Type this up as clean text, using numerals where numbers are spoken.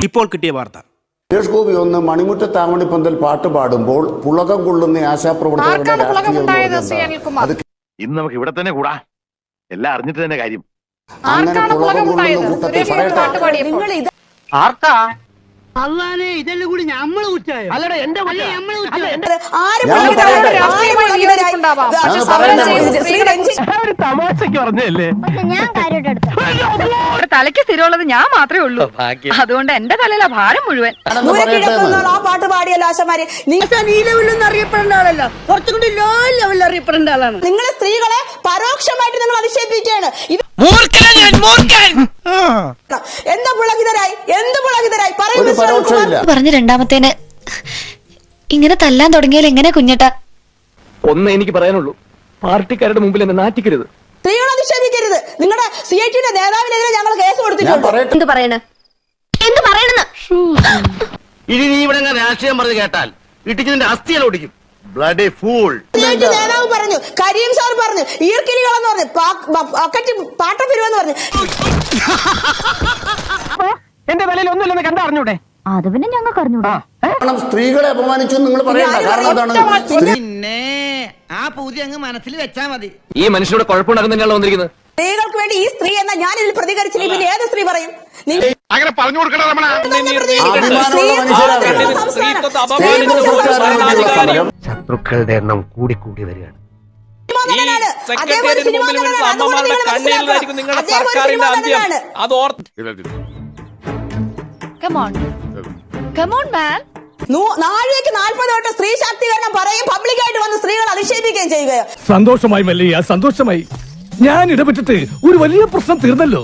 ഇപ്പോൾ കിട്ടിയ വാർത്ത, സുരേഷ് ഗോപി ഒന്ന് മണിമുറ്റ താമണിപ്പന്തൽ പാട്ട് പാടുമ്പോൾ പുളകം കൊള്ളുന്ന ആശാപ്രവർത്തകരുടെ ഇന്ന് നമുക്ക് ഇവിടെ തന്നെ കൂടാ, എല്ലാം അറിഞ്ഞിട്ട് തന്നെ കാര്യം. അങ്ങനെ പുളകം കൊള്ളുന്ന കൂട്ടത്തിൽ പറയട്ടെ. ആർക്കാ അള്ളാനെ ഇതെല്ലാം കൂടി ഞമ്മള് കുറ്റായോ? അല്ലടാ എന്റെ തമാശക്ക് പറഞ്ഞല്ലേ. തലയ്ക്ക് സ്ഥിരമുള്ളത് ഞാൻ മാത്രമേ ഉള്ളൂ. അതുകൊണ്ട് എന്റെ തലയിലെ ഭാരം മുഴുവൻ. ആ പാട്ട് പാടിയല്ലോ ആശമാരെ. നിങ്ങൾ ഈ ലെവലിലൊന്നും അറിയപ്പെടേണ്ട ആളല്ല, കുറച്ചും കൂടി ലോ ലെവലിൽ അറിയപ്പെടേണ്ട ആളാണ്. നിങ്ങളെ സ്ത്രീകളെ പരോക്ഷമായിട്ട് നിങ്ങൾ അധിക്ഷേപിക്കുകയാണ്. എന്ത് പുളകിതരായി പറഞ്ഞ രണ്ടാമത്തേന് ഇങ്ങനെ തല്ലാൻ തുടങ്ങിയാൽ എങ്ങനെ കുഞ്ഞേട്ടാ? ഒന്നേ എനിക്ക് പറയാനുള്ളൂ, പാർട്ടിക്കാരുടെ മുമ്പിൽ എന്നെ നാറ്റിക്കരുത്. സ്ത്രീകളെ അധിക്ഷേപിക്കരുത്. നിങ്ങളുടെ CIT-യുടെ നേതാവിനെതിരെ ഞങ്ങൾ കേസ് കൊടുത്തിട്ടുണ്ട്. എന്ത് പറയണെന്ന് ഇനി നീ ഇവിടെ രാഷ്ട്രീയം പറഞ്ഞു കേട്ടാൽ ഇട്ടിച്ചതിന്റെ അസ്ഥിയെല്ലാം ഓടിക്കും. Bloody fool. CIT നേതാവ് പറഞ്ഞു, കരീം സാർ പറഞ്ഞു, ഈർക്കിലികളെന്ന് പറഞ്ഞു, പാട്ടപ്പിരിവെന്ന് പറഞ്ഞു. എന്റെ തലയിൽ ഒന്നുമില്ലെന്ന് കണ്ടറിഞ്ഞൂടെ? അത് പിന്നെ ഞങ്ങൾക്ക് അറിഞ്ഞൂടാ. സ്ത്രീകളെ അപമാനിച്ചു നിങ്ങൾ പറയണ്ട. കാരണം എന്താണ്? പിന്നെ ആ പൂതി അങ്ങ് മനസ്സിൽ വെച്ചാ മതി. ഈ മനുഷ്യനോട് കുഴപ്പമുണ്ടാകുന്നതിനാണല്ലോ വന്നിരിക്കുന്നത്. സ്ത്രീകൾക്ക് വേണ്ടി ഈ സ്ത്രീ എന്ന ഞാൻ ഇതിൽ പ്രതികരിച്ചില്ല. പിന്നെ ഏത് സ്ത്രീ പറയും? അങ്ങനെ പറഞ്ഞു കൊടുക്കണം. ശത്രുക്കളുടെ എണ്ണം കൂടി കൂടി വരികയാണ്. അമ്മമാരുടെ കണ്ണീരിലായിരിക്കും നിങ്ങളുടെ സർക്കാരിന്റെ അന്ത്യം. അത് ഓർത്ത് നാഴികയ്ക്ക് 40 വട്ടം സ്ത്രീ ശാക്തീകരണം പറയും, പബ്ലിക്കായിട്ട് വന്ന് സ്ത്രീകൾ അധിക്ഷേപിക്കുകയും ചെയ്യുകയോ. സന്തോഷമായി മല്ലയ്യ, സന്തോഷമായി. ഞാൻ ഇടപെട്ടിട്ട് ഒരു വലിയ പ്രശ്നം തീർന്നല്ലോ.